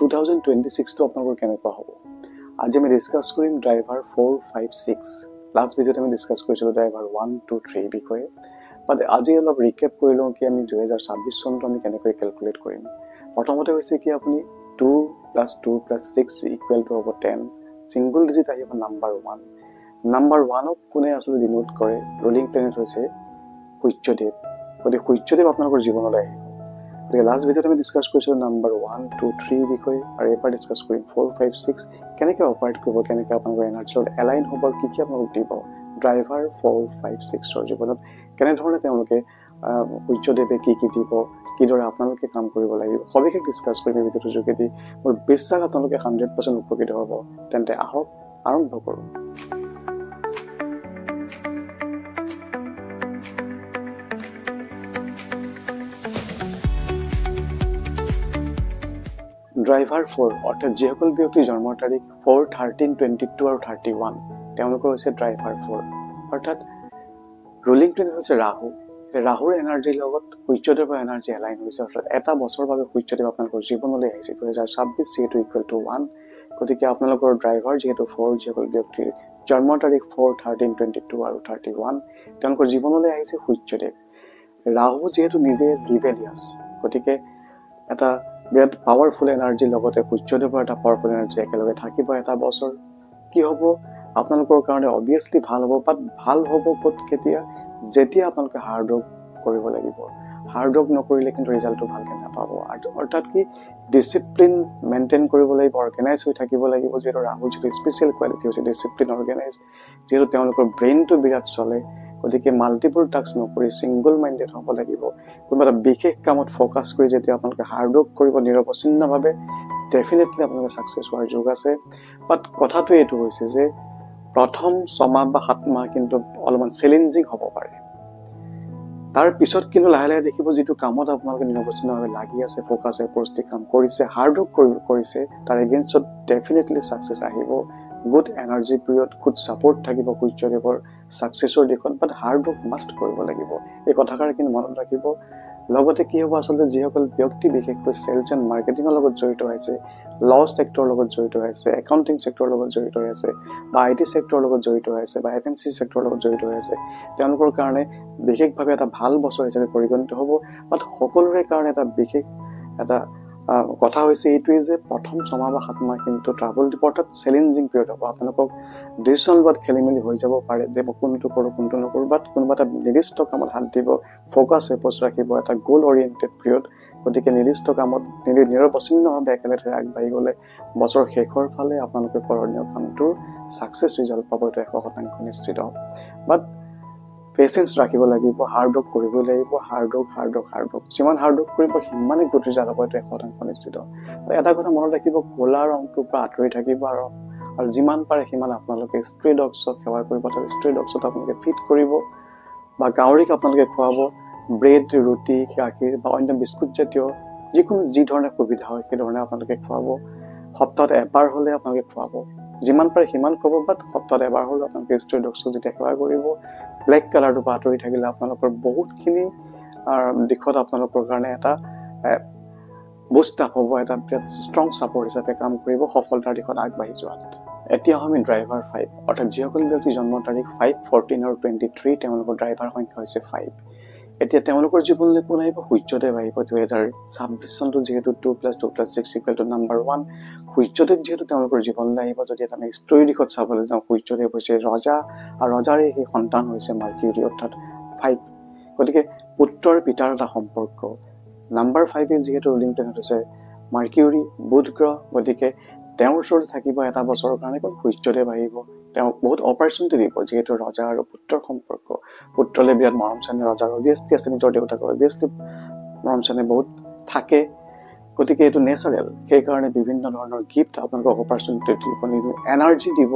2026 টো আপোনালোকৰ কেনেকুৱা হ'ব আজি আমি ডিসকাস কৰিম ড্ৰাইভাৰ 4 5 6 লাষ্ট ভিডিঅ'ত আমি ডিসকাস কৰিছিলো ড্ৰাইভাৰ 1 2 3 বিষয়ে বাট আজি অলপ ৰিকেপ কৰি লওঁ কি আমি 2026 চনটো আমি কেনেকৈ ক্যালকুলেট কৰিম প্ৰথমতে হৈছে কি আপুনি 2 + 2 + 6 = হ'ব 10 সিঙ্গল ডিজিট আহিব নাম্বাৰ 1 নাম্বাৰ 1 ক কোনে আসলে ডিনোট কৰে ৰুলিং প্লেনেট হৈছে সূৰ্যদেৱ গতিকে সূৰ্যদেৱ আপোনালোকৰ জীৱনলৈ আহিব গতিকে লাষ্ট ভিডিঅ'ত আমি ডিসকাস কৰিছিলো নাম্বাৰ 1 2 3 বিষয়ে আৰু এবাৰ ডিসকাস কৰিম 4 5 6 কেনেকৈ অপাৰেট কৰিব কেনেকৈ আপোনালোকৰ এনাৰ্জি লগত এলাইন হ'ব কি কি আপোনালোক দিব ড্ৰাইভাৰ 4 5 6 ৰ জীৱনত কেনে ধৰণে তেওঁলোকে সূৰ্যদেৱে কি কি দিব কিদৰে আপোনালোকে কাম কৰিব লাগিব সবিশেষ ডিসকাস কৰিম এই ভিডিঅ'টোৰ যোগেদি মোৰ বিশ্বাস আপোনালোকে 100% উপকৃত হ'ব তেন্তে আহক আৰম্ভ কৰোঁ ড্ৰাইভাৰ 4 অৰ্থাৎ যিসকল ব্যক্তিৰ জন্মৰ তাৰিখ 4 13 22 আৰু 31 তেওঁলোকৰ হৈছে ড্ৰাইভাৰ 4 অৰ্থাৎ ৰুলিং প্লেনেট হৈছে ৰাহু ৰাহুৰ এনাৰ্জিৰ লগত সূৰ্যদেৱৰ এনাৰ্জি এলাইন হৈছে অৰ্থাৎ এটা বছৰৰ বাবে সূৰ্যদেৱ আপোনালোকৰ জীৱনলৈ আহিছে 2026 যেহেতু ইকুৱেল টু 1 গতিকে আপোনালোকৰ ড্ৰাইভাৰ যেহেতু 4 যিসকল ব্যক্তিৰ জন্মৰ তাৰিখ 4 13 22 আৰু 31 তেওঁলোকৰ জীৱনলৈ আহিছে সূৰ্যদেৱ ৰাহু যেহেতু নিজে ৰিবেলিয়াছ গতিকে এটা বিৰাট পাৱাৰফুল এনাৰ্জি লগতে সূৰ্যদেৱৰ এটা পাৱাৰফুল এনাৰ্জি একেলগে থাকিব এটা বছৰ কি হ'ব আপোনালোকৰ কাৰণে অবিয়াসলি ভাল হ'ব বাট ভাল হ'ব ক'ত কেতিয়া যেতিয়া আপোনালোকে হাৰ্ড ৱৰ্ক কৰিব লাগিব হাৰ্ড ৱৰ্ক নকৰিলে কিন্তু ৰিজাল্টটো ভালকৈ নাপাব অৰ্থাৎ কি ডিসিপ্লিন মেইনটেইন কৰিব লাগিব অৰ্গেনাইজ হৈ থাকিব লাগিব যেটো ৰাহু যেটো স্পেশাল কোৱালিটি হৈছে ডিসিপ্লিন অৰ্গেনাইজ যেটো তেওঁলোকৰ ব্ৰেইনটো বিৰাট চলে গতিকে মাল্টিপল টাস্ক নকৰি সিঙ্গল মাইন্ডেড হ'ব লাগিব কোনোবা এটা বিশেষ কামত ফোকাস কৰি যেতিয়া আপোনালোকে হাৰ্ড ৱৰ্ক কৰিব নিৰৱচ্ছিন্নভাৱে ডেফিনেটলি আপোনালোকে সাকসেস হোৱাৰ যোগ আছে বাট কথাটো এইটো হৈছে যে প্ৰথম 6 মাহ বা 7 মাহ কিন্তু অলপমান চ্যালেঞ্জিং হ'ব পাৰে তাৰ পিছত কিন্তু লাহে লাহে দেখিব যেটো কামত আপোনালোকে নিৰৱচ্ছিন্নভাৱে লাগি আছে ফোকাস এপ্ৰ'চটি কাম কৰিছে হাৰ্ড ৱৰ্ক কৰিছে তাৰ এগেইনষ্টত ডেফিনেটলি সাকসেস আহিব good energy period good support থাকিব সূৰ্যদেৱৰ সাকসেসৰ দিশত বাট হাৰ্ড ৱৰ্ক মাষ্ট কৰিব লাগিব এই কথাষাৰ কিন্তু মনত ৰাখিব লগতে কি হ'ব আসলে যিসকল ব্যক্তি বিশেষকৈ সেলছ এণ্ড মাৰ্কেটিংৰ লগত জড়িত আছে ল সেক্টৰৰ লগত জড়িত আছে একাউন্টিং সেক্টৰৰ লগত জড়িত আছে বা আইটি সেক্টৰৰ লগত জড়িত আছে বা এফএমসি সেক্টৰৰ লগত জড়িত আছে তেওঁলোকৰ কাৰণে বিশেষভাৱে এটা ভাল বছৰ হিচাপে পৰিগণিত হ'ব বাট সকলোৰে কাৰণে এটা বিশেষ এটা কথা হৈছে এইটোৱে যে প্ৰথম 6 মাহ বা 7 মাহ কিন্তু ট্ৰাবল অৰ্থাৎ চ্যালেঞ্জিং পিৰিয়ড হ'ব আপোনালোকক ডিসিশন লোৱাত খেলিমেলি হৈ যাব পাৰে যে কোনটো কৰোঁ কোনটো নকৰোঁ বাট কোনোবা এটা নিৰ্দিষ্ট কামত হাত দিব ফোকাস এপ্ৰ'চ ৰাখিব এটা গোল অৰিয়েণ্টেড পিৰিয়ড গতিকে নিৰ্দিষ্ট কামত নিৰৱচ্ছিন্নভাৱে একেলগে আগবাঢ়ি গ'লে বছৰ শেষৰ ফালে আপোনালোকে কৰণীয় কামটোৰ সাকসেস ৰিজাল্ট পাব এটা 100% নিশ্চিত বাট পেশেন্স ৰাখিব লাগিব হাৰ্ড ৱৰ্ক কৰিব লাগিব হাৰ্ড ৱৰ্ক যিমান হাৰ্ড ৱৰ্ক কৰিব সিমানে গুড ৰিজাল্ট হ'ব এটা 100% নিশ্চিত এটা কথা মনত ৰাখিব কোলা ৰংটোৰ পৰা আঁতৰি থাকিব আৰু যিমান পাৰে সিমান আপোনালোকে ষ্ট্ৰে ডগছক সেৱা কৰিব তাৰ ষ্ট্ৰে ডগছক আপোনালোকে ফিট কৰিব বা গাউৰিক আপোনালোকে খুৱাব ব্ৰেড ৰুটি গাখীৰ বা অন্য বিস্কুট জাতীয় যিকোনো যি ধৰণে সুবিধা হয় সেই ধৰণে আপোনালোকে খুৱাব সপ্তাহত এবাৰ হলে আপোনালোকে খুৱাব যিমান পাৰে সিমান খুৱাব বাট সপ্তাহত এবাৰ হলে আপোনালোকে ষ্ট্ৰে ডগছক যেতিয়া সেৱা কৰিব ব্লেক কালাৰটো পাতৰি থাকিলে আপোনালোকৰ বহুতখিনি দিশত আপোনালোকৰ কাৰণে এটা বুষ্ট আপ হ'ব এটা ষ্ট্ৰং সাপোৰ্ট হিচাপে কাম কৰিব সফলতাৰ দিশত আগবাঢ়ি যোৱাত এতিয়া আমি ড্ৰাইভাৰ 5 অৰ্থাৎ যিসকল ব্যক্তি জন্ম তাৰিখ 5 14 আৰু 23 তেওঁলোকৰ ড্ৰাইভাৰ সংখ্যা হৈছে 5 এতিয়া তেওঁলোকৰ জীৱনলৈ কোন আহিব সূৰ্যদেৱ আহিব 2026 চনটো যেহেতু 2 + 2 + 6 = নাম্বাৰ 1 সূৰ্যদেৱ যেহেতু তেওঁলোকৰ জীৱনলৈ আহিব যদি আমি ষ্টৰী দিশত চাবলৈ যাওঁ সূৰ্যদেৱ হৈছে ৰজা আৰু ৰজাৰে সেই সন্তান হৈছে মাৰ্কিউৰি অৰ্থাৎ 5 গতিকে পুত্ৰৰ পিতাৰ এটা সম্পৰ্ক নাম্বাৰ 5 যেহেতু ৰুলিং প্লেনেট হৈছে মাৰ্কিউৰি বুধ গ্ৰহ গতিকে তেওঁৰ ওচৰত থাকিব এটা বছৰৰ কাৰণে কোন সূৰ্যদেৱ আহিব তেওঁক বহুত অপৰচুনিটি দিব যেহেতু ৰজা আৰু পুত্ৰৰ সম্পৰ্ক পুত্ৰলে বিৰাট মৰম চেনেহ ৰজাৰ অভিয়াসলি আছে নিজৰ দেউতাকৰ অভিয়াসলি মৰম চেনেহ বহুত থাকে গতিকে এইটো নেচাৰেল সেই কাৰণে বিভিন্ন ধৰণৰ গিফ্ট আপোনালোকক অপৰচুনিটি দিব এনাৰ্জি দিব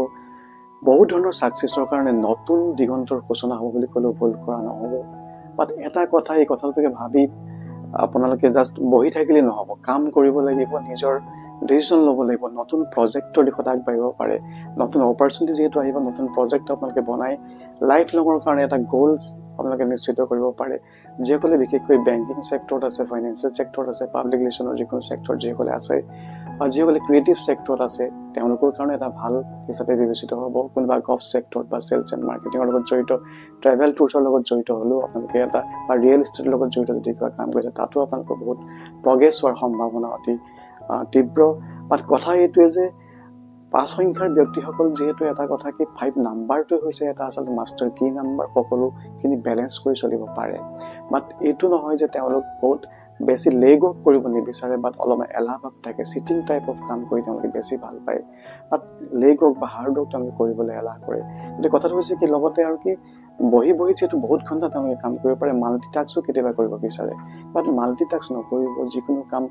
বহুত ধৰণৰ সাকসেসৰ কাৰণে নতুন দিগন্তৰ সূচনা হ'ব বুলি ক'লেও ভুল কৰা নহ'ব বাট এটা কথা এই কথাটোকে ভাবি আপোনালোকে জাস্ট বহি থাকিলে নহ'ব কাম কৰিব লাগিব নিজৰ ডিসিশন ল'ব লাগিব নতুন প্ৰজেক্টৰ দিশত আগবাঢ়িব পাৰে নতুন অপৰচুনিটি যেহেতু আহিব নতুন প্ৰজেক্ট আপোনালোকে বনাই লাইফ লঙৰ কাৰণে এটা গোলছ আপোনালোকে নিশ্চিত কৰিব পাৰে যিসকলে বিশেষকৈ বেংকিং সেক্টৰত আছে ফাইনেন্সিয়েল সেক্টৰত আছে পাব্লিক ৰিলেশ্যনৰ যিকোনো সেক্টৰ যিসকলে আছে যিসকলে ক্ৰিয়েটিভ ছেক্টৰত আছে তেওঁলোকৰ কাৰণে এটা ভাল হিচাপে বিবেচিত হ'ব। কোনোবা গভ ছেক্টৰত বা চেলছ এণ্ড মাৰ্কেটিঙৰ লগত জড়িত, ট্ৰেভেল টুৰ্ছৰ লগত জড়িত হ'লেও আপোনালোকে এটা বা ৰিয়েল ইষ্টেটৰ লগত জড়িত যদি কিবা কাম কৰিছে তাতো আপোনালোকৰ বহুত প্ৰগ্ৰেছ হোৱাৰ সম্ভাৱনা অতি তীব্ৰ। বাট কথা এইটোৱে যে 5 সংখ্যাৰ ব্যক্তিসকল যিহেতু এটা কথা কি 5 নাম্বাৰটোৱে হৈছে এটা আচলতে মাষ্টাৰ কি নাম্বাৰ, সকলোখিনি বেলেঞ্চ কৰি চলিব পাৰে। বাট এইটো নহয় যে তেওঁলোক বহুত বেছি লেগ অফ কৰিব নিবিচাৰে, বাট অলপমান এলাহ ভাৱ থাকে, চিটিং টাইপ অফ কাম কৰি তেওঁলোকে বেছি ভাল পায়। বাট লেগ ৱৰ্ক বা হাৰ্ড ৱৰ্ক তেওঁলোকে কৰিবলৈ এলাহ কৰে। গতিকে কথাটো হৈছে কি লগতে আৰু কি বহি যিহেতু বহুত ঘণ্টা তেওঁলোকে কাম কৰিব পাৰে, মাল্টি টাস্কো কেতিয়াবা কৰিব বিচাৰে। বাট মাল্টি টাস্ক নকৰিব, যিকোনো কাম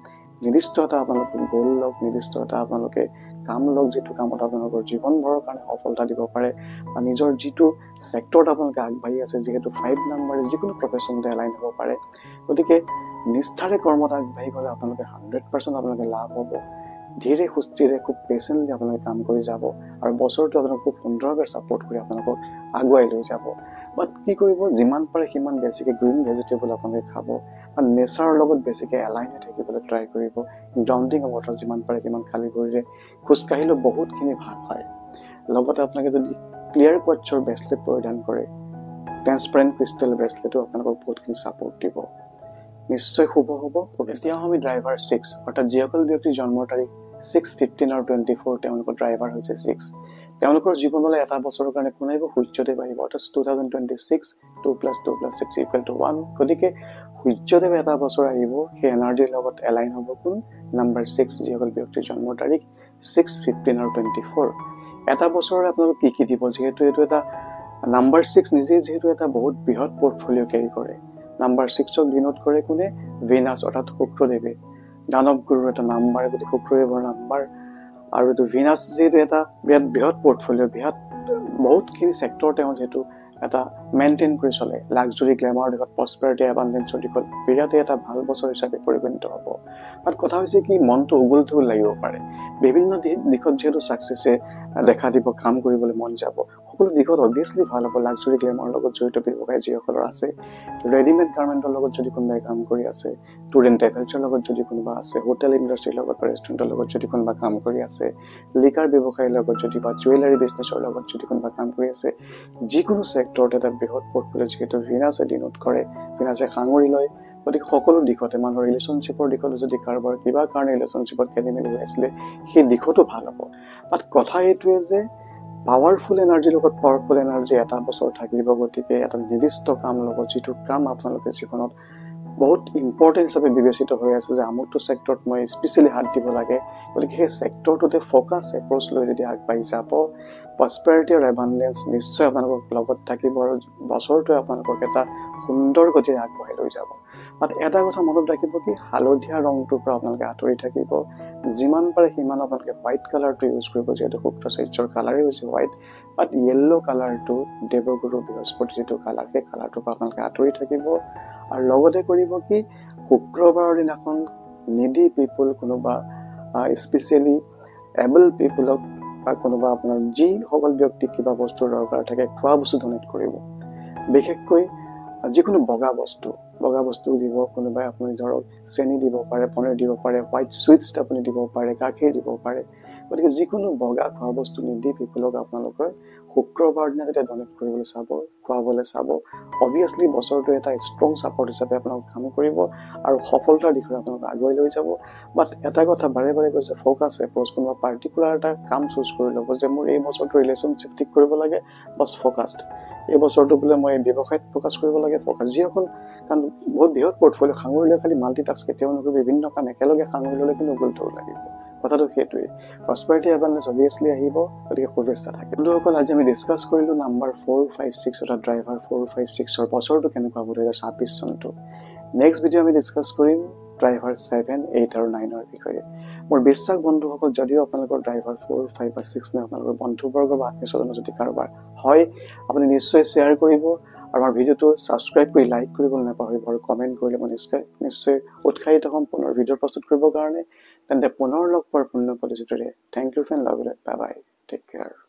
নিৰ্দিষ্ট এটা আপোনালোকে গ'ল লওক, নিৰ্দিষ্ট এটা আপোনালোকে কাম লওক, যিটো কামত আপোনালোকৰ জীৱনভৰৰ কাৰণে সফলতা দিব পাৰে বা নিজৰ যিটো ছেক্টৰত আপোনালোকে আগবাঢ়ি আছে, যিহেতু 5 নাম্বাৰে যিকোনো প্ৰফেশ্যনতে এলাইন হ'ব পাৰে। গতিকে নিষ্ঠাৰে কৰ্মত আগবাঢ়ি গ'লে আপোনালোকে 100% আপোনালোকে লাভ হ'ব। ধীৰে সুস্থিৰে খুব পেচেণ্টলি আপোনালোকে কাম কৰি যাব আৰু বছৰটো আপোনালোক খুব সুন্দৰভাৱে ছাপোৰ্ট কৰি আপোনালোকক আগুৱাই লৈ যাব। বাট কি কৰিব, যিমান পাৰে সিমান বেছিকৈ গ্ৰীণ ভেজিটেবল আপোনালোকে খাব বা নেচাৰৰ লগত বেছিকৈ এলাইন হৈ থাকিবলৈ ট্ৰাই কৰিব। গ্ৰাউণ্ডিং ৱাটাৰ যিমান পাৰে সিমান খালী ভৰিৰে খোজকাঢ়িলেও বহুতখিনি ভাল হয়। লগতে আপোনালোকে যদি ক্লিয়াৰ কোৱাৰ্টছৰ ব্ৰেচলেট পৰিধান কৰে, ট্ৰেন্সপাৰেণ্ট ক্ৰিষ্টেল ব্ৰেচলেটো আপোনালোকক বহুতখিনি ছাপোৰ্ট দিব। নিশ্চয় শুভ হ'ব। এতিয়া আমি ড্ৰাইভাৰ 6 অৰ্থাৎ যিসকল ব্যক্তিৰ জন্মৰ তাৰিখ 6, 15 আৰু 24 তেওঁলোকৰ ড্ৰাইভাৰ হৈছে 6। তেওঁলোকৰ জীৱনলৈ এটা বছৰৰ কাৰণে কোনেও সূৰ্যদেৱ আহিব, অৰ্থাৎ 2026 2 + 2 + 6 = 1। গতিকে সূৰ্যদেৱ এটা বছৰ আহিব, সেই এনাৰ্জিৰ লগত এলাইন হ'ব কোন নাম্বাৰ 6 যিসকল ব্যক্তিৰ জন্মৰ তাৰিখ 6, 15 আৰু 24। এটা বছৰৰে আপোনালোক কি দিব, যিহেতু এইটো এটা নাম্বাৰ 6 নিজেই যিহেতু এটা বহুত বৃহৎ পৰ্টফলিঅ' কেৰি কৰে। নাম্বাৰ 6ক ডিনোট কৰে কোনে, ভিনাছ অৰ্থাৎ শুক্ৰদেৱে। দানৱ গুৰুৰ এটা নাম্বাৰ, গতিকে শুক্ৰদেৱৰ নাম্বাৰ। আৰু এইটো ভিনাছ যিহেতু এটা বিৰাট বৃহৎ পৰ্টফলিঅ', বৃহৎ বহুতখিনি ছেক্টৰ তেওঁ যিহেতু এটা মেইনটেইন কৰি চলে, লাক্সাৰী গ্লেমাৰৰ দিশত, প্ৰস্পেৰিটি এবাণ্ডেঞ্চৰ দিশত বিৰাটেই এটা ভাল বছৰ হিচাপে পৰিগণিত হ'ব। বাট কথা হৈছে কি মনটো উগুল থুগুল লাগিব পাৰে, বিভিন্ন দিশত যিহেতু ছাকচেছে দেখা দিব, কাম কৰিবলৈ মন যাব, সকলো দিশত অভিয়াছলি ভাল হ'ব। লাক্সাৰী গ্লেমাৰৰ লগত জড়িত ব্যৱসায় যিসকলৰ আছে, ৰেডিমেড গাৰ্মেণ্টৰ লগত যদি কোনোবাই কাম কৰি আছে, টুৰ এণ্ড ট্ৰেভেলছৰ লগত যদি কোনোবা আছে, হোটেল ইণ্ডাষ্ট্ৰীৰ লগত বা ৰেষ্টুৰেণ্টৰ লগত যদি কোনোবা কাম কৰি আছে, লিকাৰ ব্যৱসায়ৰ লগত যদি বা জুৱেলাৰী বিজনেছৰ লগত যদি কোনোবা কাম কৰি আছে, যিকোনো ছেক্টৰত এটা বৃহৎ পৰ্টফলিঅ' যিহেতু ভিনাছে ডিনোট কৰে, ভিনাছে সাঙুৰি লয়। গতিকে সকলো দিশতে মানুহৰ ৰিলেশ্যনশ্বিপৰ দিশতো যদি কাৰোবাৰ কিবা কাৰণে ৰিলেশ্যনশ্বিপত খেলিমেলি হৈ আছিলে, সেই দিশতো ভাল হ'ব। বাট কথা এইটোৱে যে পাৱাৰফুল এনাৰ্জিৰ লগত পাৱাৰফুল এনাৰ্জি এটা বছৰ থাকিব। গতিকে এটা নিৰ্দিষ্ট কাম ল'ব, যিটো কাম আপোনালোকে জীৱনত বহুত ইম্পৰ্টেণ্ট হিচাপে বিবেচিত হৈ আছে যে আমুকটো ছেক্টৰত মই স্পেচিয়েলি হাত দিব লাগে। গতিকে সেই ছেক্টৰটোতে ফ'কাছ এপ্ৰ'চ লৈ যদি আগবাঢ়ি যাব, প্ৰস্পেৰিটি আৰু এবাণ্ডেঞ্চ নিশ্চয় আপোনালোকক লগত থাকিব আৰু বছৰটোৱে আপোনালোকক এটা সুন্দৰ গতিৰে আগবঢ়াই লৈ যাব। বাট এটা কথা মনত ৰাখিব কি হালধীয়া ৰংটোৰ পৰা আপোনালোকে আঁতৰি থাকিব। যিমান পাৰে সিমান আপোনালোকে হোৱাইট কালাৰটো ইউজ কৰিব, যিহেতু শুক্ৰাচাৰ্যৰ কালাৰেই হৈছে হোৱাইট। বাট য়েল্ল' কালাৰটো দেৱগুৰু বৃহস্পতি যিটো কালাৰ, সেই কালাৰটোৰ পৰা আপোনালোকে আঁতৰি থাকিব। আৰু লগতে কৰিব কি শুক্ৰবাৰৰ দিনাখন নিডি পিপুল, কোনোবা স্পেচিয়েলি এবল পিপুলক বা কোনোবা আপোনাৰ যিসকল ব্যক্তিক কিবা বস্তুৰ দৰকাৰ থাকে, খোৱা বস্তু ডনেট কৰিব। বিশেষকৈ যিকোনো বগা বস্তু দিব। কোনোবাই আপুনি ধৰক চেনি দিব পাৰে, পনীৰ দিব পাৰে, হোৱাইট চুইটছ আপুনি দিব পাৰে, গাখীৰ দিব পাৰে। গতিকে যিকোনো বগা খোৱা বস্তু নিদি পিপুলক আপোনালোকে শুক্ৰবাৰ দিনা যেতিয়া ডনেট কৰিবলৈ চাব, খুৱাবলৈ চাব, অভিয়াছলি বছৰটো এটা ষ্ট্ৰং ছাপৰ্ট হিচাপে আপোনালোক কাম কৰিব আৰু সফলতাৰ দিশত আপোনালোক আগুৱাই লৈ যাব। বাট এটা কথা বাৰে কৈছে, ফ'কাছ এপ্ৰ'চ। কোনোবা পাৰ্টিকুলাৰ এটা কাম চুজ কৰি ল'ব যে মোৰ এই বছৰটো ৰিলেশ্যনশ্বিপ ঠিক কৰিব লাগে, বছ ফ'কাছড। এই বছৰটো বোলে মই ব্যৱসায়ত ফ'কাছ কৰিব লাগে, ফ'কাছ। যিসকল কাৰণ বহুত বৃহৎ পৰ্টফলিঅ' সাঙুৰি লৈ খালি মাল্টি টাস্ক কেতিয়াও নকৰিব, বিভিন্ন কাম একেলগে সাঙুৰি ল'লে কিন্তু উগুল থুগুল লাগিব। কথাটো সেইটোৱেই। প্ৰস্পেৰিটি এবাণ্ডেঞ্চ অভিয়াছলি আহিব, গতিকে শুভেচ্ছা থাকে। বন্ধুসকল, আজি আমি ডিছকাছ কৰিলোঁ নাম্বাৰ 4, 5, 6 অৰ্থাৎ ড্ৰাইভাৰ 4, 5, 6ৰ বছৰটো কেনেকুৱা হ'ব 2026 চনটো। নেক্সট ভিডিঅ' আমি ডিছকাছ কৰিম ড্ৰাইভাৰ 7, 8 আৰু 9ৰ বিষয়ে। মোৰ বিশ্বাস বন্ধুসকল, যদিও আপোনালোকৰ ড্ৰাইভাৰ 4, 5 বা 6 নে আপোনালোকৰ বন্ধুবৰ্গ বা আত্মীয় স্বজনৰ যদি কাৰোবাৰ হয়, আপুনি নিশ্চয় শ্বেয়াৰ কৰিব আৰু আমাৰ ভিডিঅ'টো ছাবস্ক্ৰাইব কৰি লাইক কৰিবলৈ নাপাহৰিব আৰু কমেণ্ট কৰিলে মই নিশ্চয় উৎসাহিত হ'ম পুনৰ ভিডিঅ' প্ৰস্তুত কৰিবৰ কাৰণে। তেন্তে পুনৰ লগ পোৱাৰ পূৰ্ণ প্ৰতিশ্ৰুতিৰে thank you friend, love you, bye bye, take care.